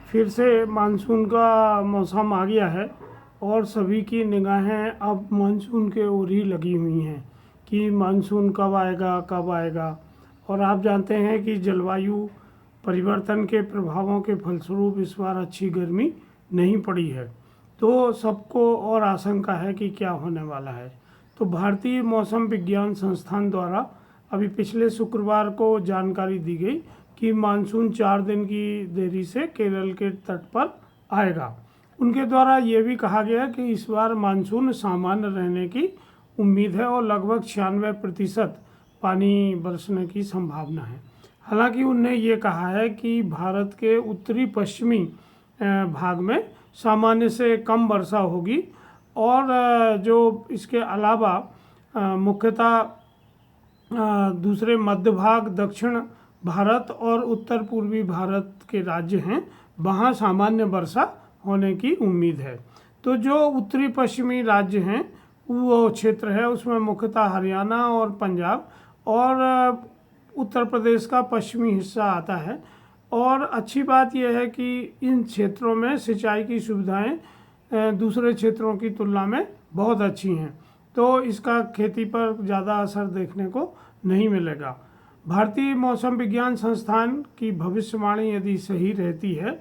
फिर से मानसून का मौसम आ गया है और सभी की निगाहें अब मानसून के ओर ही लगी हुई हैं कि मानसून कब आएगा कब आएगा। और आप जानते हैं कि जलवायु परिवर्तन के प्रभावों के फलस्वरूप इस बार अच्छी गर्मी नहीं पड़ी है, तो सबको और आशंका है कि क्या होने वाला है। तो भारतीय मौसम विज्ञान संस्थान द्वारा अभी पिछले शुक्रवार को जानकारी दी गई कि मानसून 4 दिन की देरी से केरल के तट पर आएगा। उनके द्वारा ये भी कहा गया कि इस बार मानसून सामान्य रहने की उम्मीद है और लगभग 96% पानी बरसने की संभावना है। हालांकि उनने ये कहा है कि भारत के उत्तरी पश्चिमी भाग में सामान्य से कम वर्षा होगी और जो इसके अलावा मुख्यतः दूसरे मध्य भाग, दक्षिण भारत और उत्तर पूर्वी भारत के राज्य हैं, वहाँ सामान्य वर्षा होने की उम्मीद है। तो जो उत्तरी पश्चिमी राज्य हैं वो क्षेत्र है, उसमें मुख्यतः हरियाणा और पंजाब और उत्तर प्रदेश का पश्चिमी हिस्सा आता है। और अच्छी बात यह है कि इन क्षेत्रों में सिंचाई की सुविधाएं दूसरे क्षेत्रों की तुलना में बहुत अच्छी हैं, तो इसका खेती पर ज़्यादा असर देखने को नहीं मिलेगा। भारतीय मौसम विज्ञान संस्थान की भविष्यवाणी यदि सही रहती है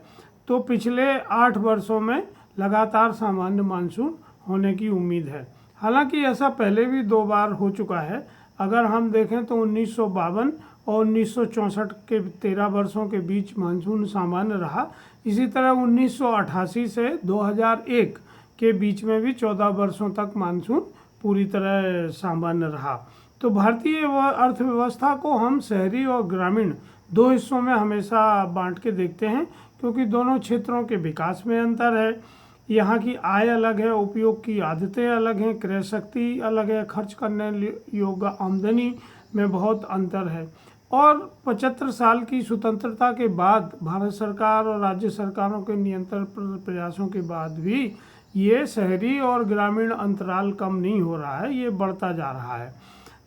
तो पिछले 8 वर्षों में लगातार सामान्य मानसून होने की उम्मीद है। हालांकि ऐसा पहले भी 2 बार हो चुका है। अगर हम देखें तो 1952 और 1964 के 13 वर्षों के बीच मानसून सामान्य रहा। इसी तरह 1988 से 2001 के बीच में भी 14 वर्षों तक मानसून पूरी तरह सामान्य रहा। तो भारतीय अर्थव्यवस्था को हम शहरी और ग्रामीण 2 हिस्सों में हमेशा बांट के देखते हैं, क्योंकि दोनों क्षेत्रों के विकास में अंतर है। यहाँ की आय अलग है, उपयोग की आदतें अलग हैं, क्रय शक्ति अलग है, खर्च करने योग्य आमदनी में बहुत अंतर है। और 75 साल की स्वतंत्रता के बाद भारत सरकार और राज्य सरकारों के निरंतर प्रयासों के बाद भी ये शहरी और ग्रामीण अंतराल कम नहीं हो रहा है, ये बढ़ता जा रहा है।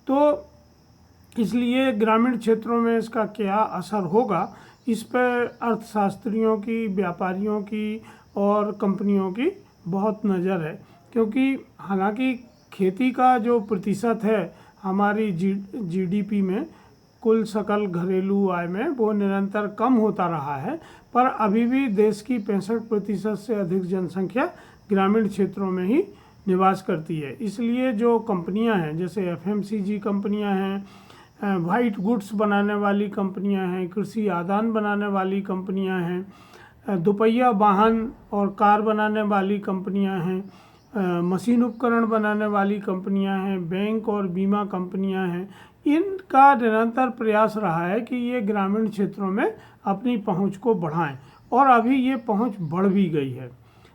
तो इसलिए ग्रामीण क्षेत्रों में इसका क्या असर होगा, इस पर अर्थशास्त्रियों की, व्यापारियों की और कंपनियों की बहुत नज़र है, क्योंकि हालांकि खेती का जो प्रतिशत है हमारी जीडीपी में, कुल सकल घरेलू आय में, वो निरंतर कम होता रहा है, पर अभी भी देश की 65% से अधिक जनसंख्या ग्रामीण क्षेत्रों में ही निवास करती है। इसलिए जो कंपनियां हैं, जैसे एफएमसीजी कंपनियां हैं, वाइट गुड्स बनाने वाली कंपनियां हैं, कृषि आदान बनाने वाली कंपनियां हैं, दोपहिया वाहन और कार बनाने वाली कंपनियां हैं, मशीन उपकरण बनाने वाली कंपनियां हैं, बैंक और बीमा कंपनियां हैं, इनका निरंतर प्रयास रहा है कि ये ग्रामीण क्षेत्रों में अपनी पहुंच को बढ़ाएं, और अभी ये पहुंच बढ़ भी गई है।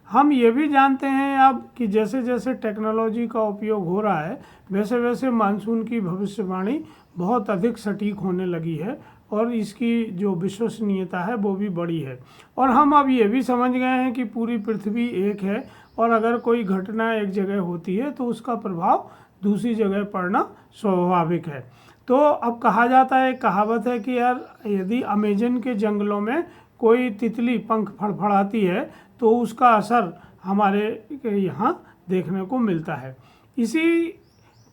हम ये भी जानते हैं अब कि जैसे जैसे टेक्नोलॉजी का उपयोग हो रहा है, वैसे वैसे मानसून की भविष्यवाणी बहुत अधिक सटीक होने लगी है और इसकी जो विश्वसनीयता है वो भी बढ़ी है। और हम अब ये भी समझ गए हैं कि पूरी पृथ्वी एक है और अगर कोई घटना एक जगह होती है तो उसका प्रभाव दूसरी जगह पड़ना स्वाभाविक है। तो अब कहा जाता है, कहावत है कि यार यदि अमेजन के जंगलों में कोई तितली पंख फड़फड़ाती है तो उसका असर हमारे यहाँ देखने को मिलता है। इसी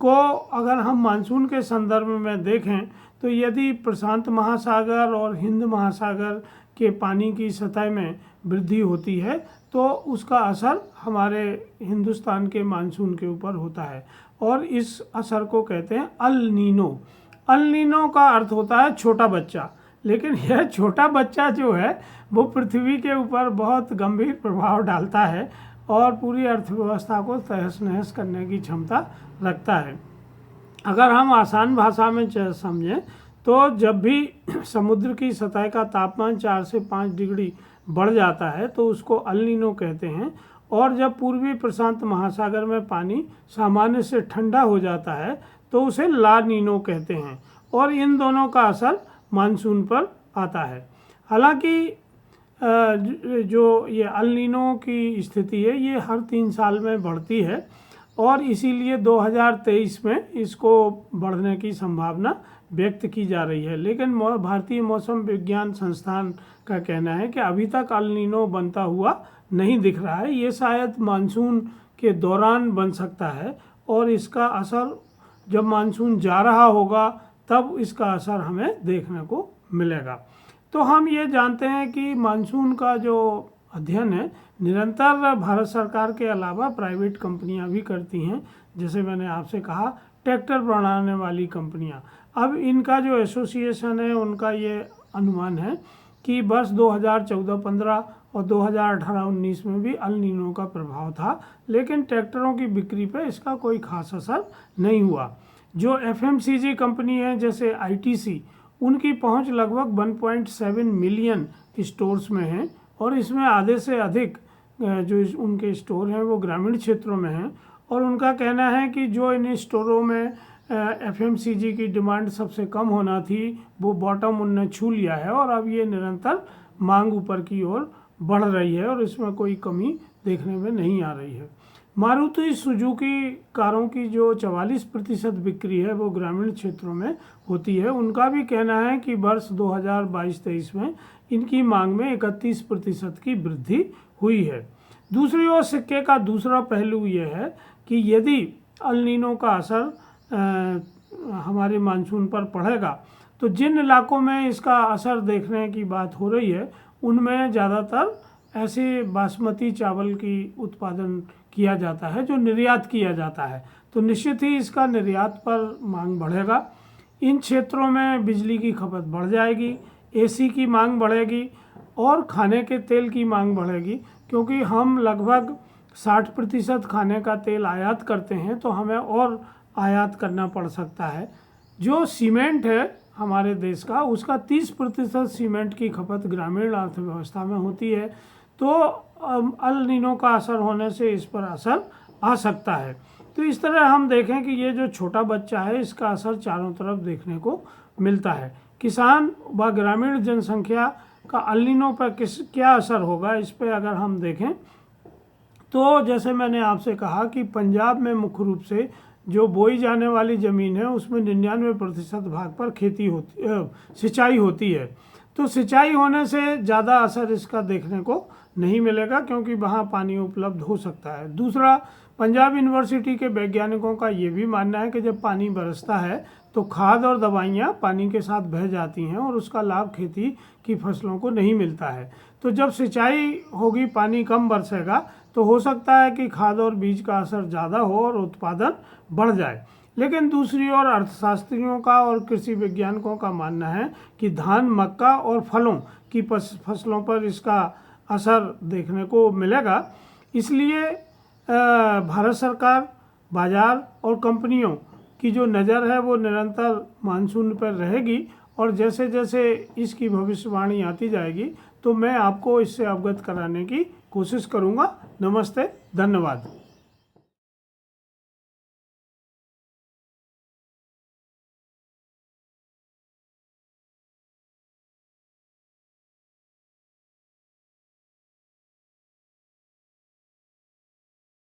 को अगर हम मानसून के संदर्भ में देखें तो यदि प्रशांत महासागर और हिंद महासागर के पानी की सतह में वृद्धि होती है तो उसका असर हमारे हिंदुस्तान के मानसून के ऊपर होता है, और इस असर को कहते हैं अल नीनो। अल नीनो का अर्थ होता है छोटा बच्चा, लेकिन यह छोटा बच्चा जो है वो पृथ्वी के ऊपर बहुत गंभीर प्रभाव डालता है और पूरी अर्थव्यवस्था को तहस नहस करने की क्षमता रखता है। अगर हम आसान भाषा में समझें तो जब भी समुद्र की सतह का तापमान 4 से 5 डिग्री बढ़ जाता है तो उसको अल नीनो कहते हैं, और जब पूर्वी प्रशांत महासागर में पानी सामान्य से ठंडा हो जाता है तो उसे ला नीनो कहते हैं, और इन दोनों का असर मानसून पर आता है। हालांकि जो ये अल नीनो की स्थिति है ये हर 3 साल में बढ़ती है, और इसीलिए 2023 में इसको बढ़ने की संभावना व्यक्त की जा रही है। लेकिन भारतीय मौसम विज्ञान संस्थान का कहना है कि अभी तक अल नीनो बनता हुआ नहीं दिख रहा है। ये शायद मानसून के दौरान बन सकता है और इसका असर जब मानसून जा रहा होगा तब इसका असर हमें देखने को मिलेगा। तो हम ये जानते हैं कि मानसून का जो अध्ययन है निरंतर भारत सरकार के अलावा प्राइवेट कंपनियां भी करती हैं। जैसे मैंने आपसे कहा, ट्रैक्टर बनाने वाली कंपनियां, अब इनका जो एसोसिएशन है उनका ये अनुमान है कि वर्ष 2014-15 और 2018-19 में भी अल नीनो का प्रभाव था, लेकिन ट्रैक्टरों की बिक्री पे इसका कोई खास असर नहीं हुआ। जो एफएमसीजी कंपनी है जैसे आईटीसी, उनकी पहुंच लगभग 1.7 मिलियन स्टोर्स में है और इसमें आधे से अधिक जो उनके स्टोर हैं वो ग्रामीण क्षेत्रों में हैं। और उनका कहना है कि जो इन स्टोरों में एफएमसीजी की डिमांड सबसे कम होना थी वो बॉटम उनने छू लिया है और अब ये निरंतर मांग ऊपर की ओर बढ़ रही है और इसमें कोई कमी देखने में नहीं आ रही है। मारुति सुजुकी कारों की जो 44% बिक्री है वो ग्रामीण क्षेत्रों में होती है। उनका भी कहना है कि वर्ष 2022-23 में इनकी मांग में 31% की वृद्धि हुई है। दूसरी ओर सिक्के का दूसरा पहलू ये है कि यदि अल नीनो का असर हमारे मानसून पर पड़ेगा तो जिन इलाकों में इसका असर देखने की बात हो रही है उनमें ज़्यादातर ऐसे बासमती चावल की उत्पादन किया जाता है जो निर्यात किया जाता है, तो निश्चित ही इसका निर्यात पर मांग बढ़ेगा। इन क्षेत्रों में बिजली की खपत बढ़ जाएगी, एसी की मांग बढ़ेगी और खाने के तेल की मांग बढ़ेगी, क्योंकि हम लगभग 60% खाने का तेल आयात करते हैं तो हमें और आयात करना पड़ सकता है। जो सीमेंट है हमारे देश का, उसका 30% सीमेंट की खपत ग्रामीण अर्थव्यवस्था में होती है, तो अल नीनो का असर होने से इस पर असर आ सकता है। तो इस तरह हम देखें कि ये जो छोटा बच्चा है इसका असर चारों तरफ देखने को मिलता है। किसान व ग्रामीण जनसंख्या का अल नीनो पर क्या असर होगा, इस पर अगर हम देखें तो जैसे मैंने आपसे कहा कि पंजाब में मुख्य रूप से जो बोई जाने वाली ज़मीन है उसमें 99% भाग पर सिंचाई होती है, तो सिंचाई होने से ज़्यादा असर इसका देखने को नहीं मिलेगा क्योंकि वहाँ पानी उपलब्ध हो सकता है। दूसरा, पंजाब यूनिवर्सिटी के वैज्ञानिकों का ये भी मानना है कि जब पानी बरसता है तो खाद और दवाइयाँ पानी के साथ बह जाती हैं और उसका लाभ खेती की फसलों को नहीं मिलता है। तो जब सिंचाई होगी, पानी कम बरसेगा, तो हो सकता है कि खाद और बीज का असर ज़्यादा हो और उत्पादन बढ़ जाए। लेकिन दूसरी ओर अर्थशास्त्रियों का और कृषि वैज्ञानिकों का मानना है कि धान, मक्का और फलों की फसलों पर इसका असर देखने को मिलेगा। इसलिए भारत सरकार, बाजार और कंपनियों की जो नज़र है वो निरंतर मानसून पर रहेगी और जैसे जैसे इसकी भविष्यवाणी आती जाएगी तो मैं आपको इससे अवगत कराने की कोशिश करूँगा। नमस्ते, धन्यवाद।